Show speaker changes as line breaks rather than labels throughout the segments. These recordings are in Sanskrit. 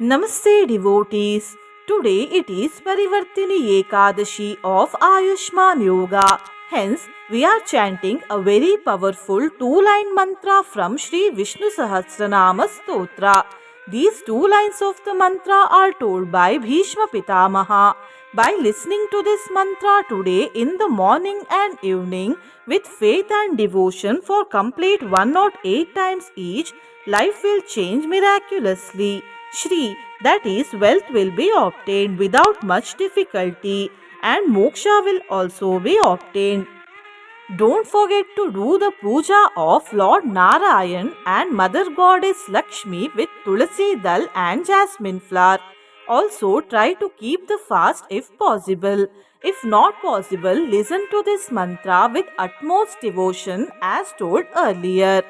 Namaste devotees. Today it is Parivartini Ekadashi of Ayushman Yoga. Hence, we are chanting a very powerful two-line mantra from Sri Vishnu Sahasranama Stotra. These two lines of the mantra are told by Bhishma Pitamaha. By listening to this mantra today in the morning and evening with faith and devotion for complete 108 times each, life will change miraculously. Shri, that is, wealth will be obtained without much difficulty, and moksha will also be obtained. Don't forget to do the puja of Lord Narayan and Mother Goddess Lakshmi with tulsi dal and jasmine flower. Also, try to keep the fast if possible. If not possible, listen to this mantra with utmost devotion as told earlier.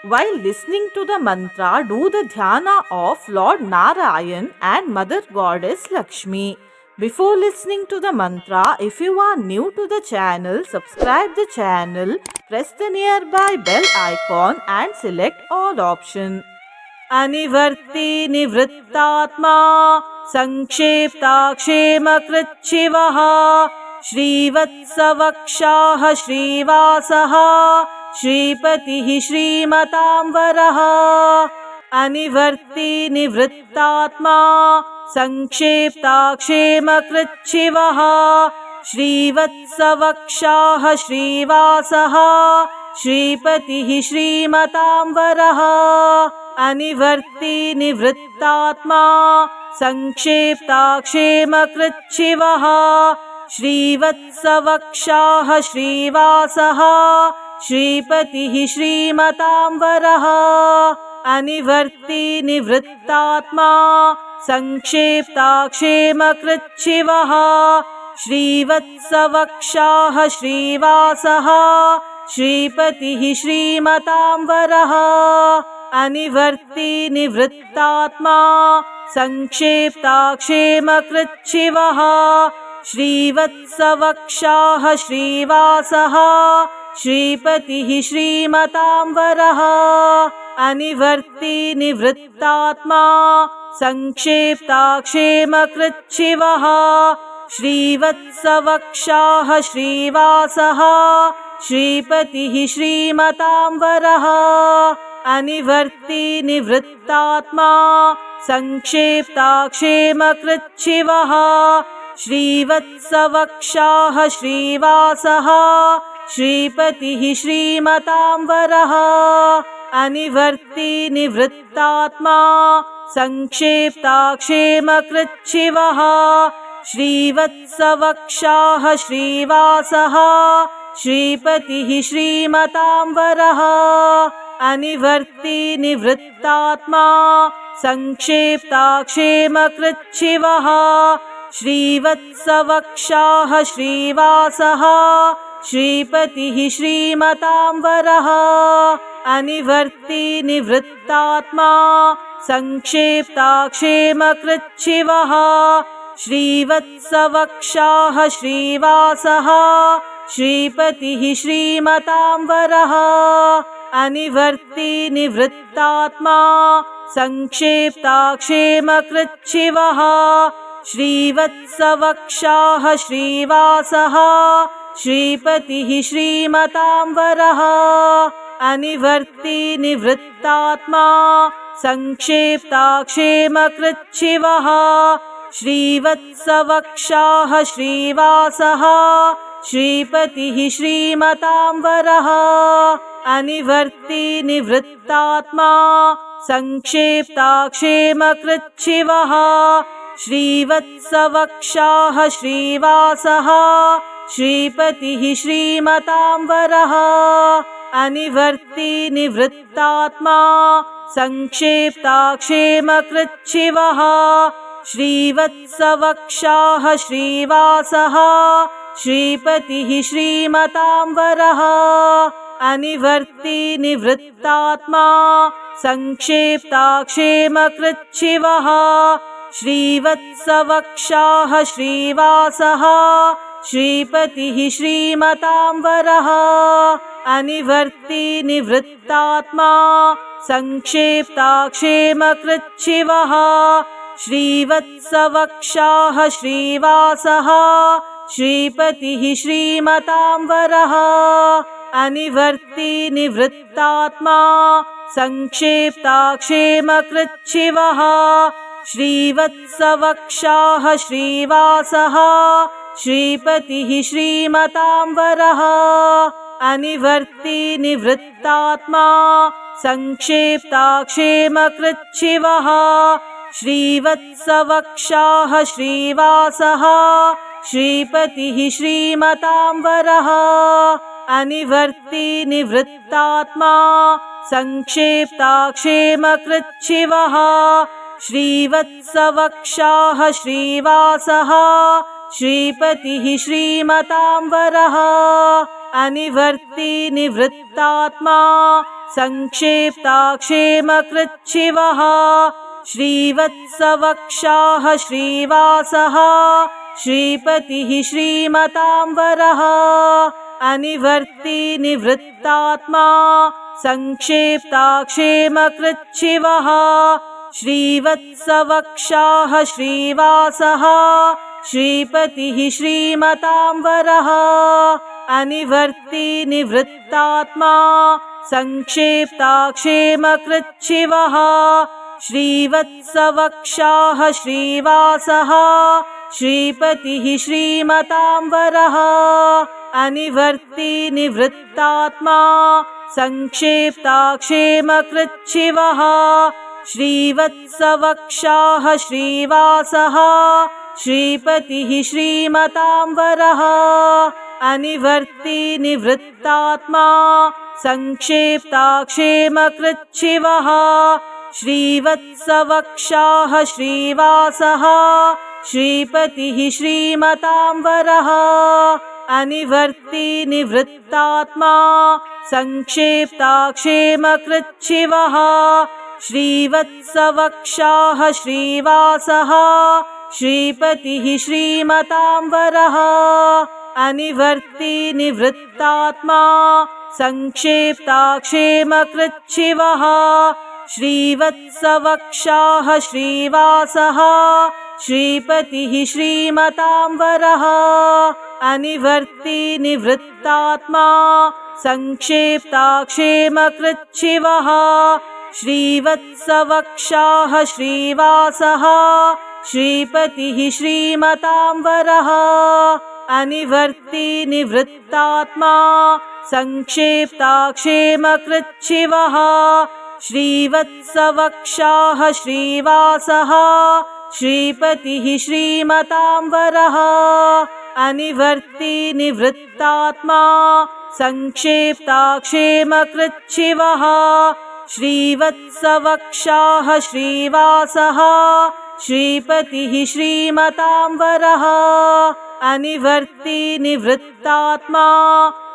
While listening to the mantra, do the dhyana of Lord Narayan and Mother Goddess Lakshmi. Before listening to the mantra, if you are new to the channel, subscribe the channel, press the nearby bell icon and select all option. Anivarti nivrittatma Sankshepakshemakritchivaha Shrivatsavakshaha Shrivasaha Shripatihi Shrimatamvaraha Anivarti nivrittatma Sankshepakshemakritchivaha Shrivatsavakshaha Shrivasaha Shripatihi Shrimatamvaraha Anivarti nivrittatma Sankshepakshemakritchivaha Shrivatsavakshaha Shrivasaha Shripatihi Shrimatamvaraha Anivarti nivrittatma Sankshepakshemakritchivaha Shrivatsavakshaha Shrivasaha Shripatihi Shrimatamvaraha Anivarti nivrittatma Sankshepakshemakritchivaha Shrivatsavakshaha Shrivasaha Shripatihi Shrimatamvaraha Anivarti nivrittatma Sankshepakshemakritchivaha Shrivatsavakshaha Shrivasaha Shripatihi Shrimatamvaraha Anivarti nivrittatma Sankshepakshemakritchivaha Shrivatsavakshaha Shrivasaha Shripatihi Shrimatamvaraha Anivarti nivrittatma Sankshepakshemakritchivaha Shrivatsavakshaha Shrivasaha Shripatihi Shrimatamvaraha Anivarti nivrittatma Sankshepakshemakritchivaha Shrivatsavakshaha Shrivasaha Shripatihi Shrimatamvaraha Anivarti nivrittatma Sankshepakshemakritchivaha Shrivatsavakshaha Shrivasaha Shripatihi Shrimatamvaraha Anivarti nivrittatma Sankshepakshemakritchivaha Shrivatsavakshaha Shrivasaha Shripatihi Shrimatamvaraha Anivarti nivrittatma Sankshepakshemakritchivaha Shrivatsavakshaha Shrivasaha Shripatihi Shrimatamvaraha Anivarti nivrittatma Sankshepakshemakritchivaha Shrivatsavakshaha Shrivasaha Shripatihi Shrimatamvaraha Anivarti nivrittatma Sankshepakshemakritchivaha Shrivatsavakshaha Shrivasaha Shripatihi Shrimatamvaraha Anivarti nivrittatma Sankshepakshemakritchivaha Shrivatsavakshaha Shrivasaha Shripatihi Shrimatamvaraha Anivarti nivrittatma Sankshepakshemakritchivaha श्रीवत्सवक्षाः श्रीवासः श्रीपतिः श्रीमताम्बरः अनिवर्ती निवृत्तात्मा संक्षेप्ताक्षेमकृच्छिवः श्रीवत्सवक्षाः श्रीवासः श्रीपतिः श्रीमताम्बरः अनिवर्ती निवृत्तात्मा संक्षेप्ताक्षेमकृच्छिवः श्रीवत्सवक्षाः श्रीवासः श्रीपतिः श्रीमताम्बरः अनिवर्ती निवृत्तात्मा संक्षेप्ताक्षेमकृच्छिवः श्रीवत्सवक्षाः श्रीवासः श्रीपतिः श्रीमताम्बरः अनिवर्ती निवृत्तात्मा संक्षेप्ताक्षेमकृच्छिवः श्रीवत्सवक्षाः श्रीवासः श्रीपतिः श्रीमताम्बरः अनिवर्ती निवृत्तात्मा संक्षेप्ताक्षेमकृच्छिवः श्रीवत्सवक्षाः श्रीवासः श्रीपतिः श्रीमताम्बरः अनिवर्ती निवृत्तात्मा संक्षेप्ताक्षेमकृच्छिवः श्रीवत्सवक्षाः श्रीवासः श्रीपतिः श्रीमताम्बरः अनिवर्ती निवृत्तात्मा संक्षेप्ताक्षेमकृच्छिवः श्रीवत्सवक्षाः श्रीवासः श्रीपतिः श्रीमताम्बरः अनिवर्ती निवृत्तात्मा संक्षेप्ताक्षेमकृच्छिवः श्रीवत्सवक्षाः श्रीवासः श्रीपतिः श्रीमताम्बरः अनिवर्ती निवृत्तात्मा संक्षेप्ताक्षेमकृच्छिवः श्रीवत्सवक्षाः श्रीवासः श्रीपतिः श्रीमताम्बरः अनिवर्ती निवृत्तात्मा संक्षेप्ताक्षेमकृच्छिवः श्रीवत्सवक्षाः श्रीवासः श्रीपतिः श्रीमताम्बरः अनिवर्ती निवृत्तात्मा संक्षेप्ताक्षेमकृच्छिवः श्रीवत्सवक्षाः श्रीवासः श्रीपतिः श्रीमताम्बरः अनिवर्ती निवृत्तात्मा संक्षेप्ताक्षेमकृच्छिवः श्रीवत्सवक्षाः श्रीवासः श्रीपतिः श्रीमताम्बरः अनिवर्ती निवृत्तात्मा संक्षेप्ताक्षेमकृच्छिवः श्रीवत्सवक्षाः श्रीवासः श्रीपतिः श्रीमताम्बरः अनिवर्ती निवृत्तात्मा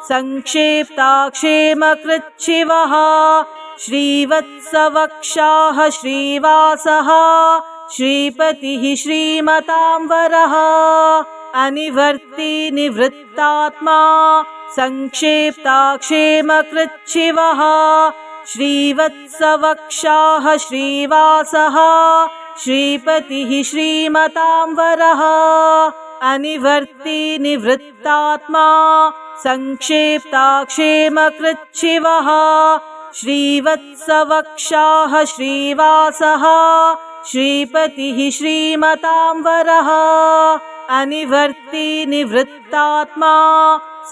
संक्षेप्ताक्षेमकृच्छिवः श्रीवत्सवक्षाः श्रीवासः श्रीपतिः श्रीमताम्बरः अनिवर्ती निवृत्तात्मा संक्षेप्ताक्षेमकृच्छिवः श्रीवत्सवक्षाः श्रीवासः श्रीपतिः श्रीमताम्बरः अनिवर्ती निवृत्तात्मा संक्षेप्ताक्षेमकृच्छिवः श्रीवत्सवक्षाः श्रीवासः श्रीपतिः श्रीमताम्बरः अनिवर्ती निवृत्तात्मा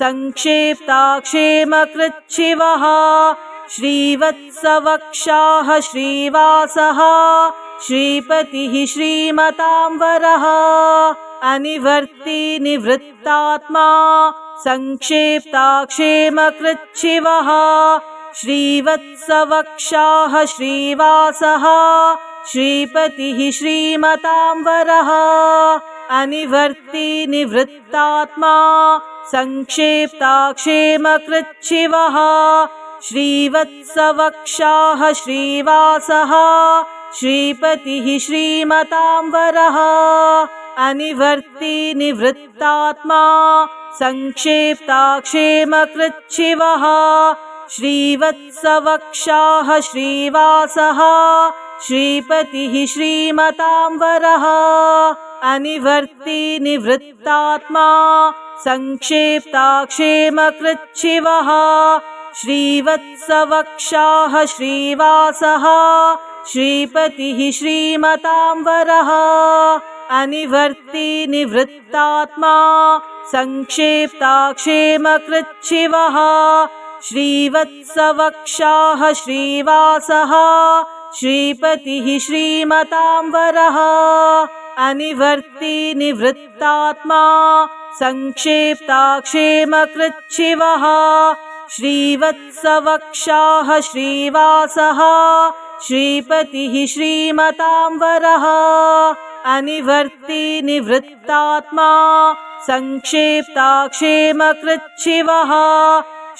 संक्षेप्ताक्षेमकृच्छिवः श्रीवत्सवक्षाः श्रीवासः श्रीपतिः श्रीमताम्बरः अनिवर्ती निवृत्तात्मा संक्षेप्ताक्षेमकृच्छिवः श्रीवत्सवक्षाः श्रीवासः श्रीपतिः श्रीमताम्बरः अनिवर्ती निवृत्तात्मा संक्षेप्ताक्षेमकृच्छिवः श्रीवत्सवक्षाः श्रीवासः श्रीपतिः श्रीमताम्बरः अनिवर्ती निवृत्तात्मा संक्षेप्ताक्षेमकृच्छिवः श्रीवत्सवक्षाः श्रीवासः श्रीपतिः श्रीमतां वरः अनिवर्ती निवृत्तात्मा संक्षेप्ताक्षेमकृच्छिवः श्रीवत्सवक्षाः श्रीवासः श्रीपतिः श्रीमतां वरः अनिवर्ती निवृत्तात्मा संक्षेप्ताक्षेमकृच्छिवः श्रीवत्सवक्षाः श्रीवासः श्रीपतिः श्रीमतां वरः अनिवर्ती निवृत्तात्मा संक्षेप्ताक्षेमकृच्छिवः श्रीवत्सवक्षाः श्रीवासः श्रीपतिः श्रीमतां वरः अनिवर्ती निवृत्तात्मा संक्षेप्ताक्षेमकृच्छिवः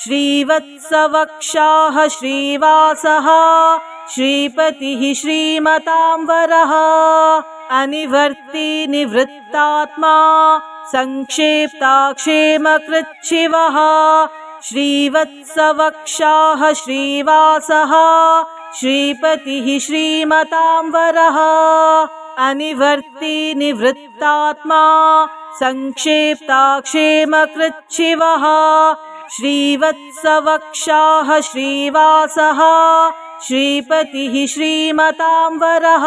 श्रीवत्सवक्षाः श्रीवासः श्रीपतिः श्रीमतां वरः अनिवर्ती निवृत्तात्मा संक्षेप्ताक्षेमकृच्छिवः श्रीवत्सवक्षाः श्रीवासः श्रीपतिः श्रीमतां वरः अनिवर्ती निवृत्तात्मा संक्षेप्ताक्षेमकृच्छिवः श्रीवत्सवक्षाः श्रीवासः श्रीपतिः श्रीमतां वरः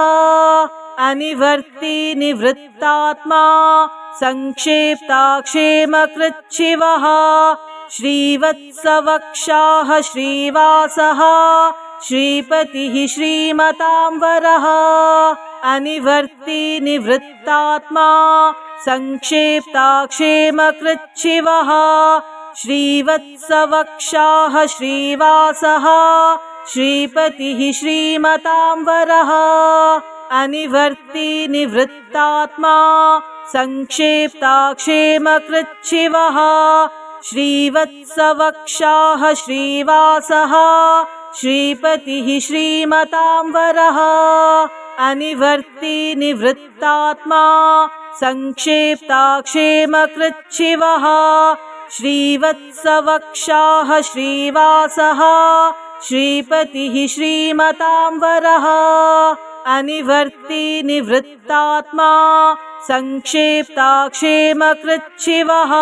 अनिवर्ती निवृत्तात्मा संक्षेप्ताक्षेमकृच्छिवः श्रीवत्सवक्षाः श्रीवासः श्रीपतिः श्रीमतां वरः अनिवर्ती निवृत्तात्मा संक्षेप्ताक्षेमकृच्छिवः श्रीवत्सवक्षाः श्रीवासः श्रीपतिः श्रीमतां वरः अनिवर्ती निवृत्तात्मा संक्षेप्ताक्षेमकृच्छिवः श्रीवत्सवक्षाः श्रीवासः श्रीपतिः श्रीमतां वरः अनिवर्ती निवृत्तात्मा संक्षेप्ताक्षेमकृच्छिवः श्रीवत्सवक्षाः श्रीवासः श्रीपतिः श्रीमतां वरः अनिवर्ती निवृत्तात्मा संक्षेप्ताक्षेमकृच्छिवः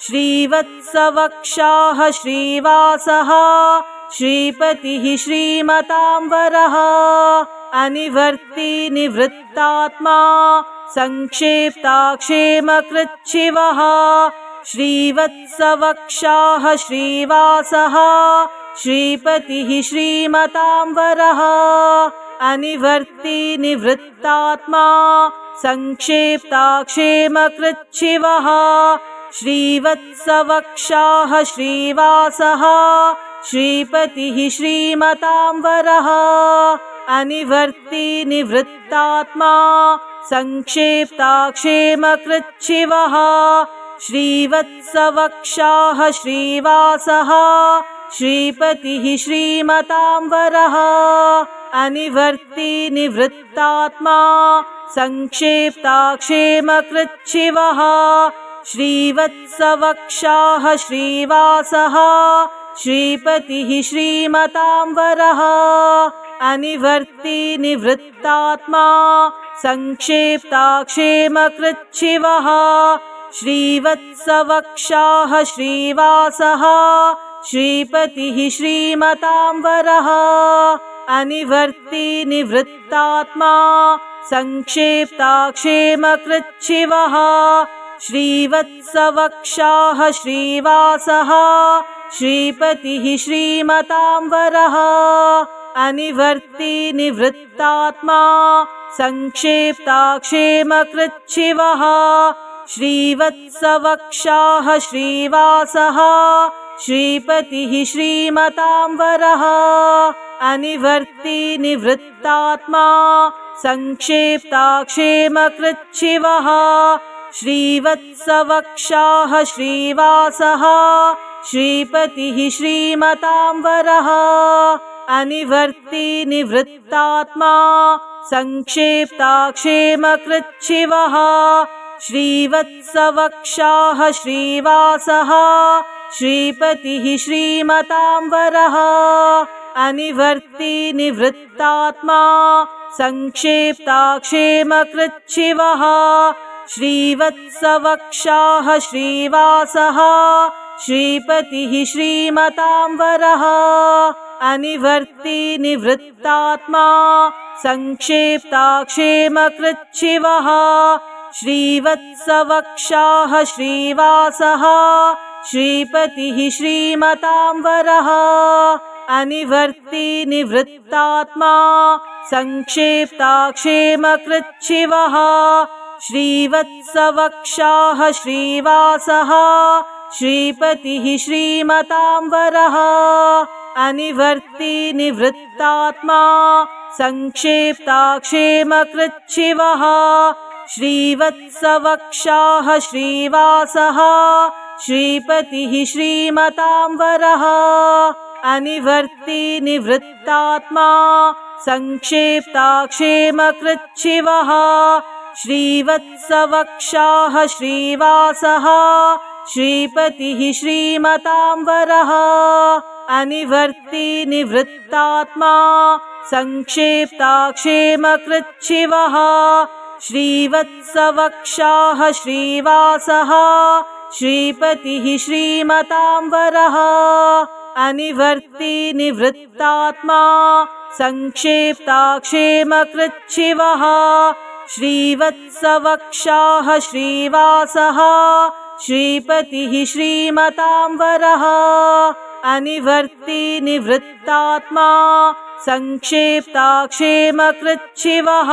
श्रीवत्सवक्षाः श्रीवासः श्रीपतिः श्रीमतां वरः अनिवर्ती निवृत्तात्मा संक्षेप्ताक्षेमकृच्छिवः श्रीवत्सवक्षाः श्रीवासः श्रीपतिः श्रीमतां वरः अनिवर्ती निवृत्तात्मा संक्षेप्ताक्षेमकृच्छिवः श्रीवत्सवक्षाः श्रीवासः श्रीपतिः श्रीमतां वरः अनिवर्ती निवृत्तात्मा संक्षेप्ताक्षेमकृच्छिवः श्रीवत्सवक्षाः श्रीवासः श्रीपतिः श्रीमतां वरः अनिवर्ती निवृत्तात्मा संक्षेप्ताक्षेमकृच्छिवः श्रीवत्सवक्षाः श्रीवासः श्रीपतिः श्रीमतां वरः अनिवर्ती निवृत्तात्मा संक्षेप्ताक्षेमकृच्छिवः श्रीवत्सवक्षाः श्रीवासः श्रीपतिः श्रीमतां वरः अनिवर्ती निवृत्तात्मा संक्षेप्ताक्षेमकृच्छिवः श्रीवत्सवक्षाः श्रीवासः श्रीपतिः श्रीमतां वरः अनिवर्ती निवृत्तात्मा संक्षेप्ताक्षेमकृच्छिवः श्रीवत्सवक्षाः श्रीवासः श्रीपतिः श्रीमतां वरः अनिवर्ती निवृत्तात्मा संक्षेप्ताक्षेमकृच्छिवः श्रीवत्सवक्षाः श्रीवासः श्रीपतिः श्रीमतां वरः अनिवर्ती निवृत्तात्मा संक्षेप्ताक्षेमकृच्छिवः श्रीवत्सवक्षाः श्रीवासः श्रीपतिः श्रीमतां वरः अनिवर्ति निवृत्तात्मा संक्षेप्ताक्षेमकृच्छिवः श्रीवत्सवक्षाः श्रीवासः श्रीपतिः श्रीमतांवरः अनिवर्ति निवृत्तात्मा संक्षेप्ताक्षेमकृच्छिवः श्रीवत्सवक्षाः श्रीवासः श्रीपतिः श्रीमतांवरः अनिवर्ति निवृत्तात्मा संक्षेप्ताक्षेमकृच्छिवः श्रीवत्सवक्षाः श्रीवासः श्रीपतिः श्रीमतांवरः अनिवर्ति निवृत्तात्मा संक्षेप्ताक्षेमकृच्छिवः श्रीवत्सवक्षाः श्रीवासः श्रीपतिः श्रीमतांवरः अनिवर्ति निवृत्तात्मा संक्षेप्ताक्षेमकृच्छिवः श्रीवत्सवक्षाः श्रीवासः श्रीपतिः श्रीमतांवरः अनिवर्ति निवृत्तात्मा संक्षेप्ताक्षेमकृच्छिवः श्रीवत्सवक्षाः श्रीवासः श्रीपतिः श्रीमतांवरः अनिवर्ति निवृत्तात्मा संक्षेप्ताक्षेमकृच्छिवः श्रीवत्सवक्षाः श्रीवासः श्रीपतिः श्रीमतांवरः अनिवर्ति निवृत्तात्मा संक्षेप्ताक्षेमकृच्छिवः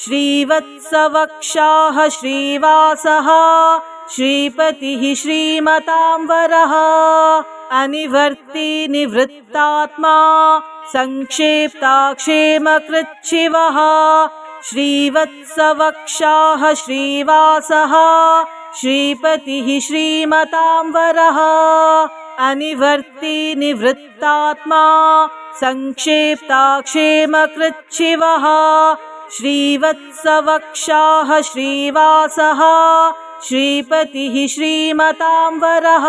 श्रीवत्सवक्षाः श्रीवासः श्रीपतिः श्रीमतांवरः अनिवर्ति निवृत्तात्मा संक्षेप्ताक्षेमकृच्छिवः श्रीवत्सवक्षाः श्रीवासः श्रीपतिः श्रीमतांवरः अनिवर्ति निवृत्तात्मा संक्षेप्ताक्षेमकृच्छिवः श्रीवत्सवक्षाः श्रीवासः श्रीपतिः श्रीमतांवरः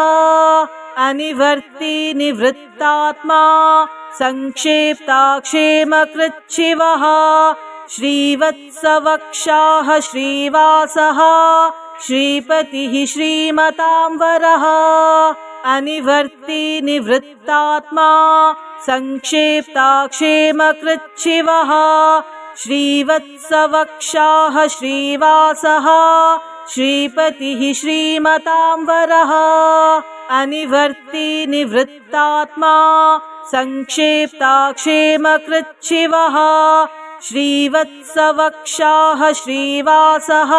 अनिवर्ति निवृत्तात्मा संक्षेप्ताक्षेमकृच्छिवः श्रीवत्सवक्षाः श्रीवासः श्रीपतिः श्रीमतांवरः अनिवर्ति निवृत्तात्मा संक्षेप्ताक्षेमकृच्छिवः श्रीवत्सवक्षाः श्रीवासः श्रीपतिः श्रीमतांवरः अनिवर्ति निवृत्तात्मा संक्षेप्ताक्षेमकृच्छिवः श्रीवत्सवक्षाः श्रीवासः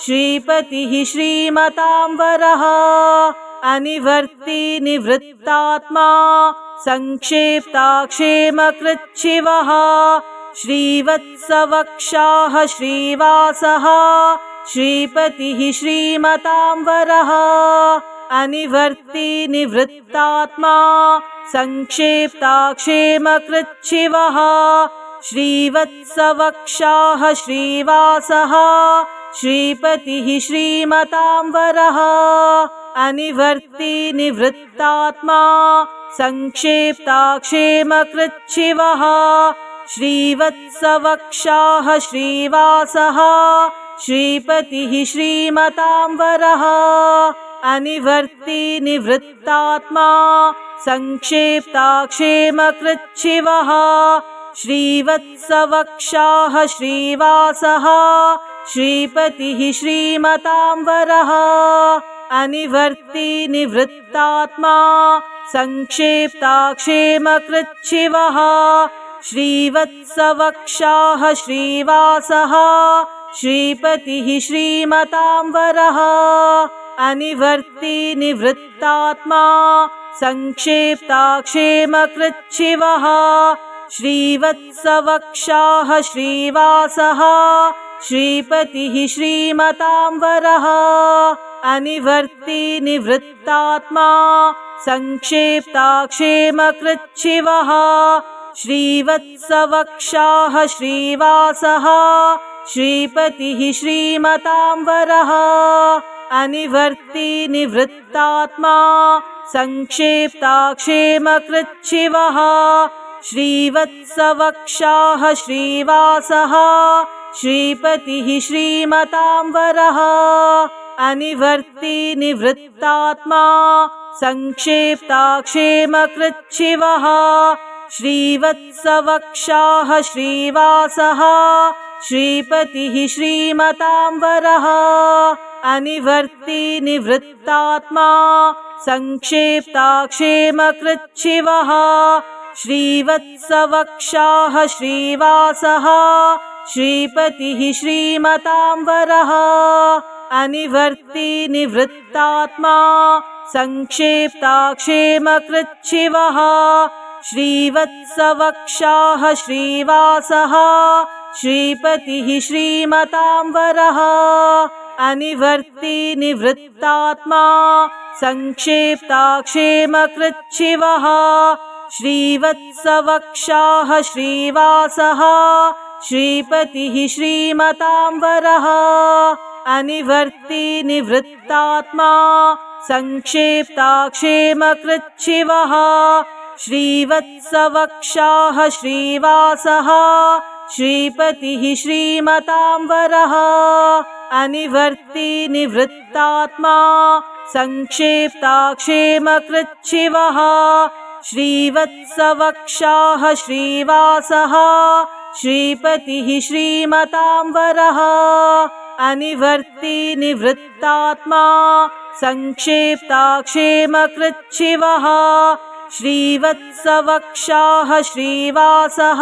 श्रीपतिः श्रीमतांवरः अनिवर्ति निवृत्तात्मा संक्षेप्ताक्षेमकृच्छिवः श्रीवत्सवक्षाः श्रीवासः श्रीपतिः श्रीमतांवरः अनिवर्ति निवृत्तात्मा संक्षेप्ताक्षेमकृच्छिवः श्रीवत्सवक्षाः श्रीवासः श्रीपतिः श्रीमतांवरः अनिवर्ति निवृत्तात्मा संक्षेप्ताक्षेमकृच्छिवः श्रीवत्सवक्षाः श्रीवासः श्रीपतिः श्रीमतांवरः अनिवर्ति निवृत्तात्मा संक्षेप्ताक्षेमकृच्छिवः श्रीवत्सवक्षाः श्रीवासः श्रीपतिः श्रीमतांवरः अनिवर्ति निवृत्तात्मा संक्षेप्ताक्षेमकृच्छिवः श्रीवत्सवक्षाः श्रीवासः श्रीपतिः श्रीमतांवरः अनिवर्ति निवृत्तात्मा संक्षेप्ताक्षेमकृच्छिवः श्रीवत्सवक्षाः श्रीवासः श्रीपतिः श्रीमतांवरः अनिवर्ति निवृत्तात्मा संक्षेप्ताक्षेमकृच्छिवः श्रीवत्सवक्षाः श्रीवासः श्रीपतिः श्रीमतांवरः अनिवर्ति निवृत्तात्मा संक्षेप्ताक्षेमकृच्छिवः श्रीवत्सवक्षाः श्रीवासः श्रीपतिः श्रीमतां वरः अनिवर्ती निवृत्तात्मा संक्षेप्ताक्षेमकृच्छिवः श्रीवत्सवक्षाः श्रीवासः श्रीपतिः श्रीमतां वरः अनिवर्ती निवृत्तात्मा संक्षेप्ताक्षेमकृच्छिवः श्रीवत्सवक्षाः श्रीवासः श्रीपतिः श्रीमतां वरः अनिवर्ती निवृत्तात्मा संक्षेप्ताक्षेमकृच्छिवः श्रीवत्सवक्षाः श्रीवासः श्रीपतिः श्रीमतां वरः अनिवर्ती निवृत्तात्मा संक्षेप्ताक्षेमकृच्छिवः श्रीवत्सवक्षाः श्रीवासः श्रीपतिः श्रीमतां वरः अनिवर्ती निवृत्तात्मा संक्षेप्ताक्षेमकृच्छिवः श्रीवत्सवक्षाः श्रीवासः श्रीपतिः श्रीमतां वरः अनिवर्ती निवृत्तात्मा संक्षेप्ताक्षेमकृच्छिवः श्रीवत्सवक्षाः श्रीवासः श्रीपतिः श्रीमतां वरः अनिवर्ती निवृत्तात्मा संक्षेप्ताक्षेमकृच्छिवः श्रीवत्सवक्षाः श्रीवासः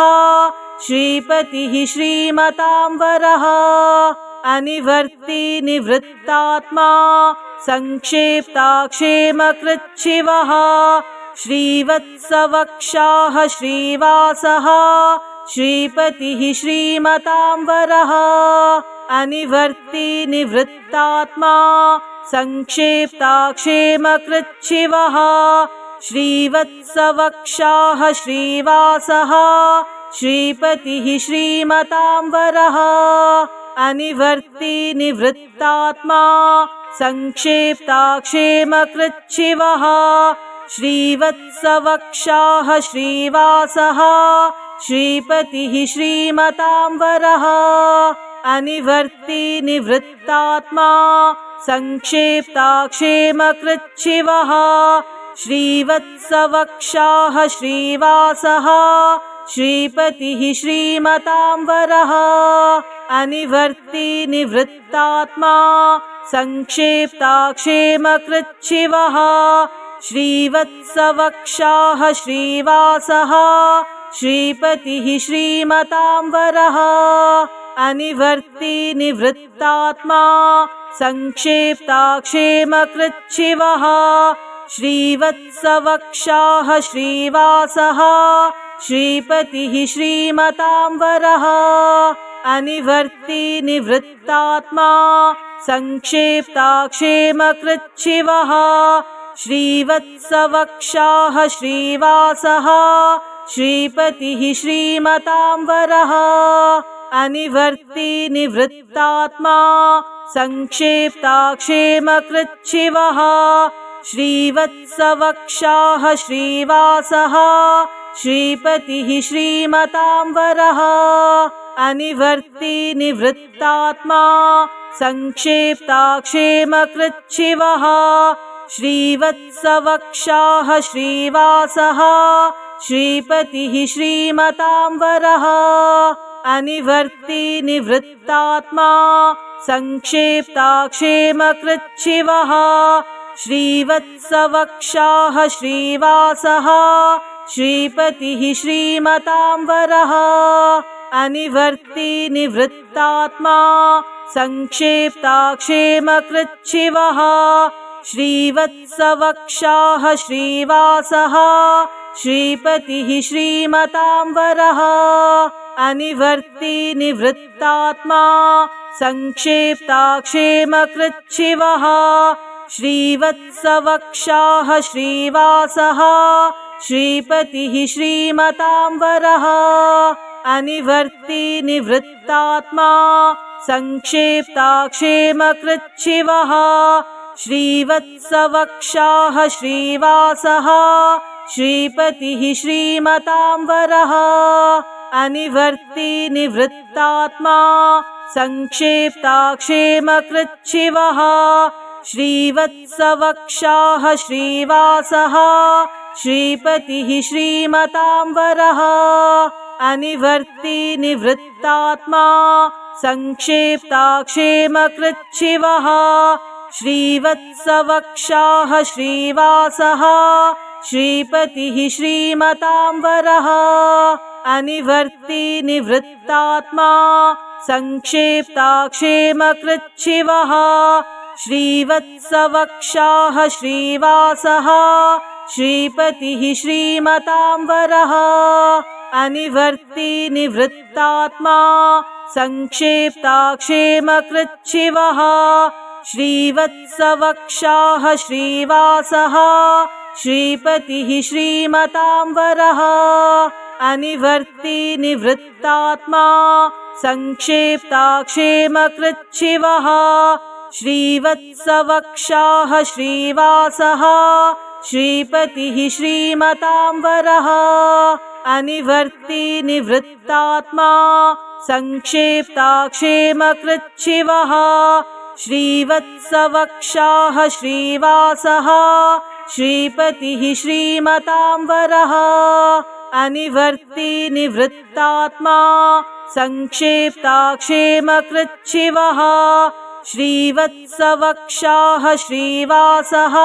श्रीपतिः श्रीमतां वरः अनिवर्ती निवृत्तात्मा संक्षेप्ताक्षेमकृच्छिवः श्रीवत्सवक्षाः श्रीवासः श्रीपतिः श्रीमतां वरः अनिवर्ती निवृत्तात्मा संक्षेप्ताक्षेमकृच्छिवः श्रीवत्सवक्षाः श्रीवासः श्रीपतिः श्रीमतां वरः अनिवर्ती निवृत्तात्मा संक्षेप्ताक्षेमकृच्छिवः श्रीवत्सवक्षाः श्रीवासः श्रीपतिः श्रीमतां वरः अनिवर्ती निवृत्तात्मा संक्षेप्ताक्षेमकृच्छिवः श्रीवत्सवक्षाः श्रीवासः श्रीपतिः श्रीमतां वरः अनिवर्ती निवृत्तात्मा संक्षेप्ताक्षेमकृच्छिवः श्रीवत्सवक्षाः श्रीवासः श्रीपतिः श्रीमतां वरः अनिवर्ती निवृत्तात्मा संक्षेप्ताक्षेमकृच्छिवः श्रीवत्सवक्षाः श्रीवासः श्रीपतिः श्रीमतां वरः अनिवर्ती निवृत्तात्मा संक्षेप्ताक्षेमकृच्छिवः श्रीवत्सवक्षाः श्रीवासः श्रीपतिः श्रीमतां वरः अनिवर्ती निवृत्तात्मा संक्षेप्ताक्षेमकृच्छिवः श्रीवत्सवक्षाः श्रीवासः श्रीपतिः श्रीमतां वरः अनिवर्ती निवृत्तात्मा संक्षेप्ताक्षेमकृच्छिवः श्रीवत्सवक्षाः श्रीवासः श्रीपतिः श्रीमतां वरः अनिवर्ती निवृत्तात्मा संक्षेप्ताक्षेमकृच्छिवः श्रीवत्सवक्षाः श्रीवासः श्रीपतिः श्रीमतां वरः अनिवर्ती निवृत्तात्मा संक्षेप्ताक्षेमकृच्छिवः श्रीवत्सवक्षाः श्रीवासः श्रीपतिः श्रीमतां वरः अनिवर्ती निवृत्तात्मा संक्षेप्ताक्षेमकृच्छिवः श्रीवत्सवक्षाः श्रीवासः श्रीपतिः श्रीमतां वरः अनिवर्ती निवृत्तात्मा संक्षेप्ताक्षेमकृच्छिवः श्रीवत्सवक्षाः श्रीवासः श्रीपतिः श्रीमतां वरः अनिवर्ती निवृत्तात्मा संक्षेप्ताक्षेमकृच्छिवः श्रीवत्सवक्षाः श्रीवासः श्रीपतिः श्रीमतां वरः अनिवर्ती निवृत्तात्मा संक्षेप्ताक्षेमकृच्छिवः श्रीवत्सवक्षाः श्रीवासः श्रीपतिः श्रीमतां वरः अनिवर्ती निवृत्तात्मा संक्षेप्ताक्षेमकृच्छिवः श्रीवत्सवक्षाः श्रीवासः श्रीपतिः श्रीमतां वरः अनिवर्ती निवृत्तात्मा संक्षेप्ताक्षेमकृच्छिवः श्रीवत्सवक्षाः श्रीवासः श्रीपतिः श्रीमतां वरः अनिवर्ती निवृत्तात्मा संक्षेप्ताक्षेमकृच्छिवः श्रीवत्सवक्षाः श्रीवासः श्रीपतिः श्रीमतां वरः अनिवर्ती निवृत्तात्मा संक्षेप्ताक्षेमकृच्छिवः श्रीवत्सवक्षाः श्रीवासः श्रीपतिः श्रीमतां वरः अनिवर्ती निवृत्तात्मा संक्षेप्ताक्षेमकृच्छिवः श्रीवत्सवक्षाः श्रीवासः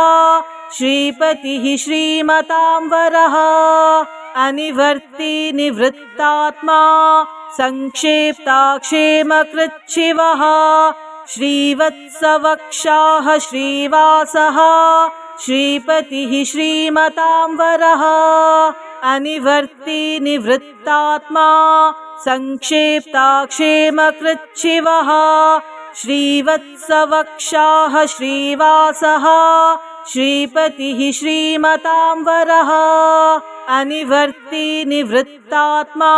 श्रीपतिः श्रीमतां वरः अनिवर्ती निवृत्तात्मा संक्षेप्ताक्षेमकृच्छिवः श्रीवत्सवक्षाः श्रीवासः श्रीपतिः श्रीमतां वरः अनिवर्ती निवृत्तात्मा संक्षेप्ताक्षेमकृच्छिवः श्रीवत्सवक्षाः श्रीवासः श्रीपतिः श्रीमतां वरः अनिवर्ती निवृत्तात्मा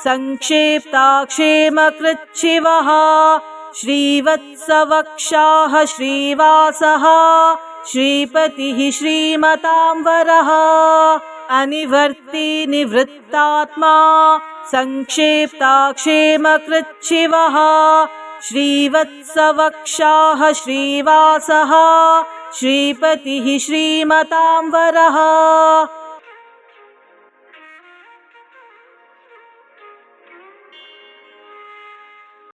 संक्षेप्ताक्षेमकृच्छिवः श्रीवत्सवक्षाः श्रीवासः श्रीपतिः श्रीमतां वरः अनिवर्ती निवृत्तात्मा संक्षेप्ताक्षेमकृच्छिवः श्रीवत्सवक्षाः श्रीवासः श्रीपतिः श्रीमतां वरः